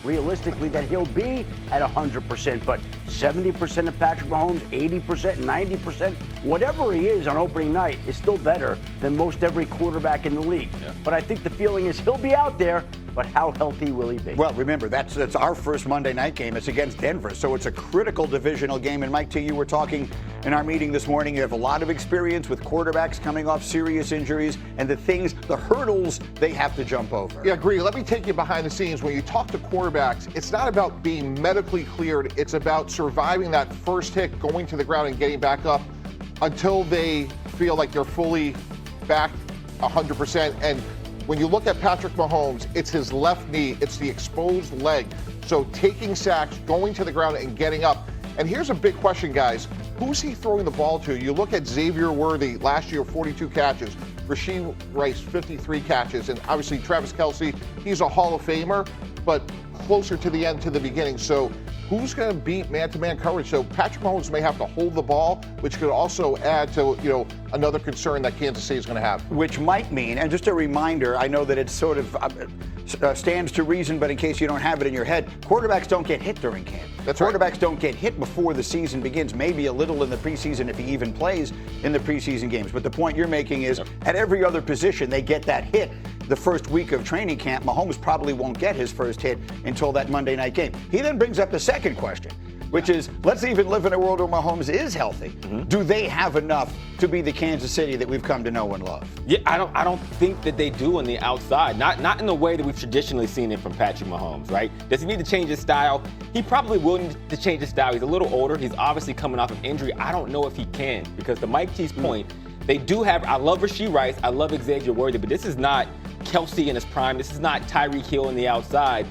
realistically that he'll be at 100%, but 70% of Patrick Mahomes, 80%, 90%, whatever he is on opening night is still better than most every quarterback in the league. Yeah. But I think the feeling is he'll be out there, but how healthy will he be? Well, remember, that's our first Monday night game. It's against Denver, so it's a critical divisional game. And Mike T, you were talking in our meeting this morning. You have a lot of experience with quarterbacks coming off serious injuries and the hurdles they have to jump over. Yeah, agree. Let me take you behind the scenes. When you talk to quarterbacks, it's not about being medically cleared. It's about surviving that first hit, going to the ground and getting back up until they feel like they're fully back 100%. And when you look at Patrick Mahomes, it's his left knee, it's the exposed leg. So taking sacks, going to the ground and getting up. And here's a big question, guys. Who's he throwing the ball to? You look at Xavier Worthy, last year, 42 catches. Rashee Rice, 53 catches. And obviously Travis Kelce, he's a Hall of Famer, but closer to the end to the beginning. So who's going to beat man-to-man coverage? So Patrick Mahomes may have to hold the ball, which could also add to, another concern that Kansas City is going to have. Which might mean, and just a reminder, I know that it sort of stands to reason, but in case you don't have it in your head, quarterbacks don't get hit during camp. Quarterbacks don't get hit before the season begins, maybe a little in the preseason if he even plays in the preseason games. But the point you're making is at every other position, they get that hit the first week of training camp. Mahomes probably won't get his first hit until that Monday night game. He then brings up the second question, which is, let's even live in a world where Mahomes is healthy. Mm-hmm. Do they have enough to be the Kansas City that we've come to know and love? Yeah, I don't think that they do on the outside. Not in the way that we've traditionally seen it from Patrick Mahomes, right? Does he need to change his style? He probably will need to change his style. He's a little older. He's obviously coming off of injury. I don't know if he can, because to Mike T's point, they do have, I love Rashee Rice, I love Xavier Worthy, but this is not Kelce in his prime. This is not Tyreek Hill on the outside.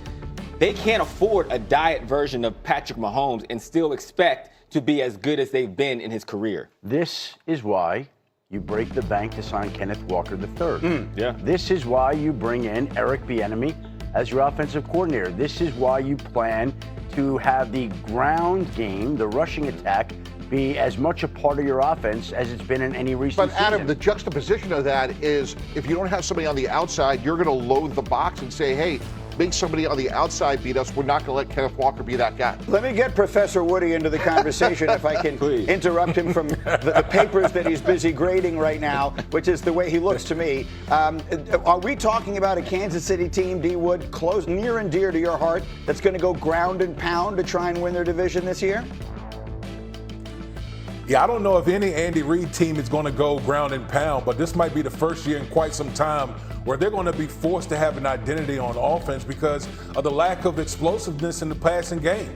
They can't afford a diet version of Patrick Mahomes and still expect to be as good as they've been in his career. This is why you break the bank to sign Kenneth Walker III. Yeah. This is why you bring in Eric Bieniemy as your offensive coordinator. This is why you plan to have the ground game, the rushing attack, be as much a part of your offense as it's been in any recent season. But Adam, the juxtaposition of that is if you don't have somebody on the outside, you're going to load the box and say, hey, make somebody on the outside beat us. We're not going to let Kenneth Walker be that guy. Let me get Professor Woody into the conversation if I can interrupt him from the papers that he's busy grading right now, which is the way he looks to me. Are we talking about a Kansas City team, D. Wood, close, near and dear to your heart, that's going to go ground and pound to try and win their division this year? Yeah, I don't know if any Andy Reid team is going to go ground and pound, but this might be the first year in quite some time where they're going to be forced to have an identity on offense because of the lack of explosiveness in the passing game.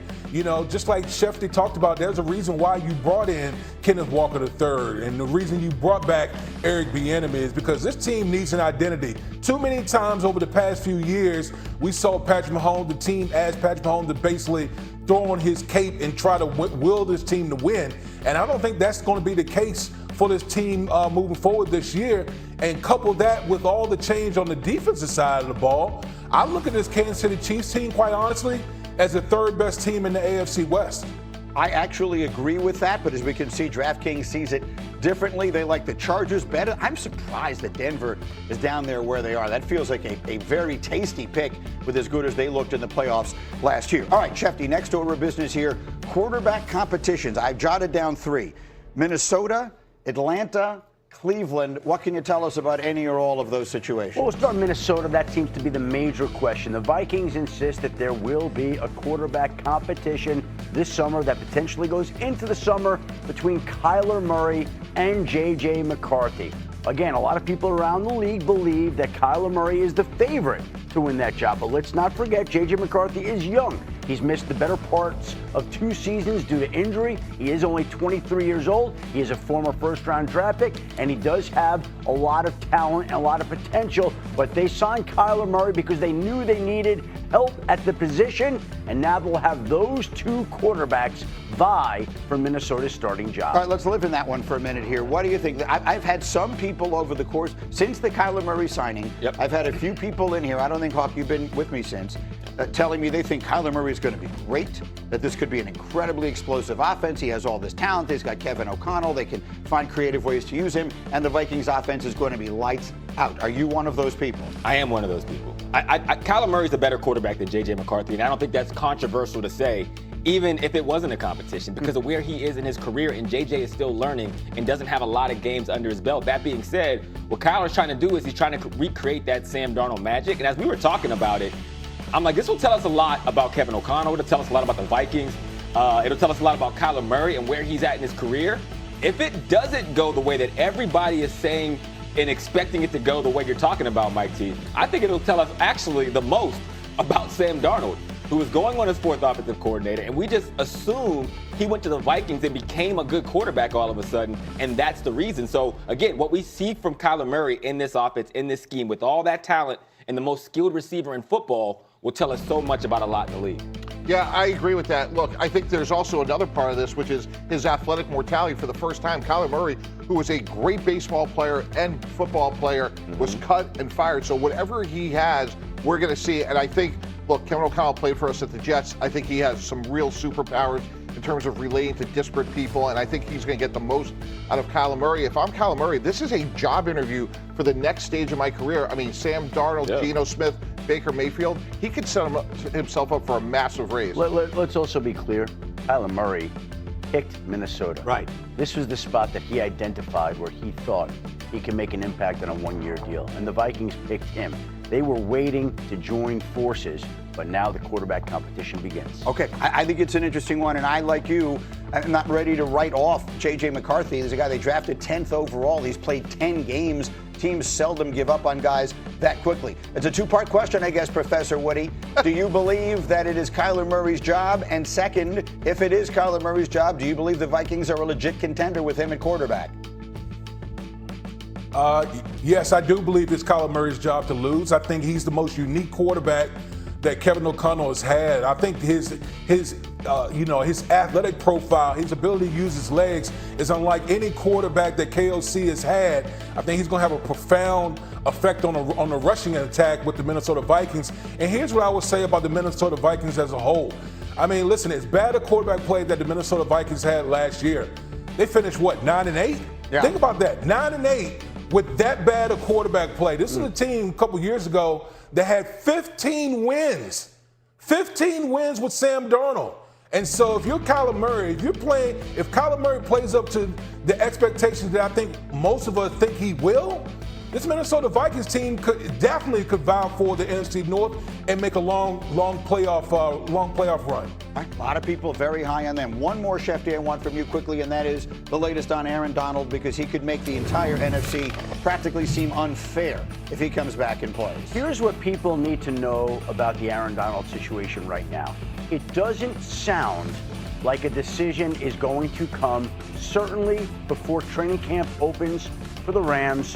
Just like Shefty talked about, there's a reason why you brought in Kenneth Walker III, and the reason you brought back Eric Bieniemy is because this team needs an identity. Too many times over the past few years, we saw Patrick Mahomes, the team asked Patrick Mahomes to basically throw on his cape and try to will this team to win. And I don't think that's going to be the case for this team moving forward this year. And couple that with all the change on the defensive side of the ball, I look at this Kansas City Chiefs team, quite honestly, as the third best team in the AFC West. I actually agree with that, but as we can see, DraftKings sees it differently. They like the Chargers better. I'm surprised that Denver is down there where they are. That feels like a very tasty pick with as good as they looked in the playoffs last year. All right, Shefty, next order of business here, quarterback competitions. I've jotted down 3. Minnesota, Atlanta, Cleveland. What can you tell us about any or all of those situations? Well, we'll start in Minnesota. That seems to be the major question. The Vikings insist that there will be a quarterback competition this summer that potentially goes into the summer between Kyler Murray and J.J. McCarthy. Again, a lot of people around the league believe that Kyler Murray is the favorite to win that job. But let's not forget, J.J. McCarthy is young. He's missed the better parts of 2 seasons due to injury. He is only 23 years old. He is a former first-round draft pick, and he does have a lot of talent and a lot of potential. But they signed Kyler Murray because they knew they needed help at the position, and now they'll have those 2 quarterbacks vie for Minnesota's starting job. All right, let's live in that one for a minute here. What do you think? I've had some people over the course, since the Kyler Murray signing, I've had a few people in here. I don't think, Hawk, you've been with me since. telling me they think Kyler Murray is going to be great, that this could be an incredibly explosive offense. He has all this talent. He's got Kevin O'Connell. They can find creative ways to use him, and the Vikings offense is going to be lights out. Are you one of those people? I am one of those people. Kyler Murray's a better quarterback than J.J. McCarthy, and I don't think that's controversial to say, even if it wasn't a competition, because of where he is in his career, and J.J. is still learning and doesn't have a lot of games under his belt. That being said, what Kyler's trying to do is he's trying to recreate that Sam Darnold magic, and as we were talking about it, I'm like, this will tell us a lot about Kevin O'Connell. It'll tell us a lot about the Vikings. It'll tell us a lot about Kyler Murray and where he's at in his career. If it doesn't go the way that everybody is saying and expecting it to go the way you're talking about, Mike T, I think it'll tell us actually the most about Sam Darnold, who is going on his fourth offensive coordinator, and we just assume he went to the Vikings and became a good quarterback all of a sudden, and that's the reason. So, again, what we see from Kyler Murray in this offense, in this scheme, with all that talent and the most skilled receiver in football, will tell us so much about a lot in the league. Yeah, I agree with that. Look, I think there's also another part of this, which is his athletic mortality. For the first time, Kyler Murray, who was a great baseball player and football player, was cut and fired. So whatever he has, we're going to see. And I think, look, Kevin O'Connell played for us at the Jets. I think he has some real superpowers in terms of relating to disparate people, and I think he's going to get the most out of Kyler Murray. If I'm Kyler Murray, this is a job interview for the next stage of my career. I mean, Sam Darnold, Geno Smith, Baker Mayfield, he could set himself up for a massive raise. Let's also be clear. Kyler Murray picked Minnesota. Right. This was the spot that he identified where he thought he could make an impact on a one-year deal, and the Vikings picked him. They were waiting to join forces, but now the quarterback competition begins. Okay, I think it's an interesting one, and I, like you, I'm not ready to write off J.J. McCarthy. There's a guy they drafted 10th overall. He's played 10 games. Teams seldom give up on guys that quickly. It's a two-part question, I guess, Professor Woody. Do you believe that it is Kyler Murray's job? And second, if it is Kyler Murray's job, do you believe the Vikings are a legit contender with him at quarterback? Yes, I do believe it's Kyler Murray's job to lose. I think he's the most unique quarterback that Kevin O'Connell has had. I think his athletic profile, his ability to use his legs is unlike any quarterback that KOC has had. I think he's going to have a profound effect on the rushing attack with the Minnesota Vikings. And here's what I would say about the Minnesota Vikings as a whole. I mean, listen, as bad a quarterback play that the Minnesota Vikings had last year, they finished, 9-8? Yeah. Think about that, 9-8 with that bad a quarterback play. This is a team a couple years ago that had 15 wins. 15 wins with Sam Darnold. And so if you're Kyler Murray, if Kyler Murray plays up to the expectations that I think most of us think he will, this Minnesota Vikings team definitely could vie for the NFC North and make a long playoff run. A lot of people very high on them. One more, Shefty, I want from you quickly, and that is the latest on Aaron Donald, because he could make the entire NFC practically seem unfair if he comes back and plays. Here's what people need to know about the Aaron Donald situation right now. It doesn't sound like a decision is going to come, certainly before training camp opens for the Rams.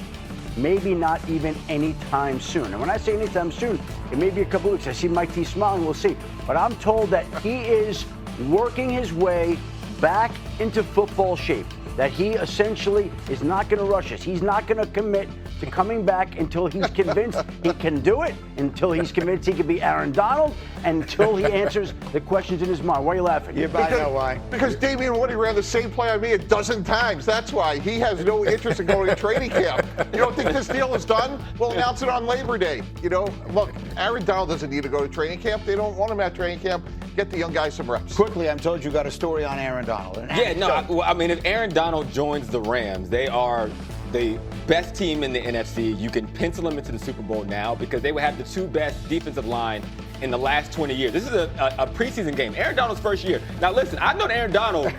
Maybe not even anytime soon. And when I say anytime soon, it may be a couple weeks. I see Mike T smiling, we'll see. But I'm told that he is working his way back into football shape, that he essentially is not going to rush us. He's not going to commit to coming back until he's convinced he can do it, until he's convinced he can be Aaron Donald, until he answers the questions in his mind. Why are you laughing? You probably know why. Because Damian Woody ran the same play on me a dozen times. That's why. He has no interest in going to training camp. You don't think this deal is done? We'll announce it on Labor Day. Look, Aaron Donald doesn't need to go to training camp. They don't want him at training camp. Get the young guys some reps. Quickly, I'm told you got a story on Aaron Donald. If Aaron Donald joins the Rams, they are the best team in the NFC. You can pencil them into the Super Bowl now because they would have the two best defensive line in the last 20 years. This is a preseason game. Aaron Donald's first year. Now listen, I've known Aaron Donald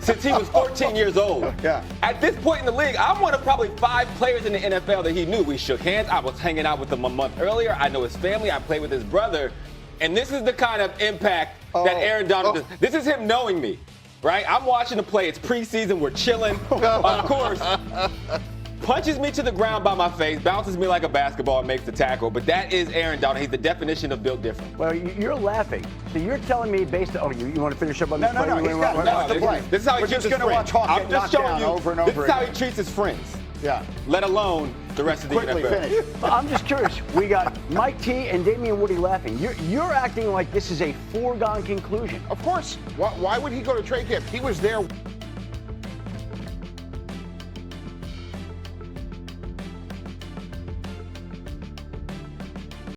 since he was 14 years old. Yeah. At this point in the league, I'm one of probably 5 players in the NFL that he knew. We shook hands. I was hanging out with him a month earlier. I know his family. I played with his brother. And this is the kind of impact that Aaron Donald does. This is him knowing me, right? I'm watching the play. It's preseason. We're chilling. Of course, punches me to the ground by my face, bounces me like a basketball, and makes the tackle. But that is Aaron Donald. He's the definition of built different. Well, you're laughing. So you're telling me based on, you want to finish up on this play? No, he's got it. That's the play. This is how he We're treats just his going to watch friends. Hawk get knocked down over and over This is how he treats his friends. Yeah. Let alone the rest of the Quickly NFL. finish. I'm just curious. We got Mike T and Damian Woody laughing. You're acting like this is a foregone conclusion. Of course. Why would he go to trade camp? He was there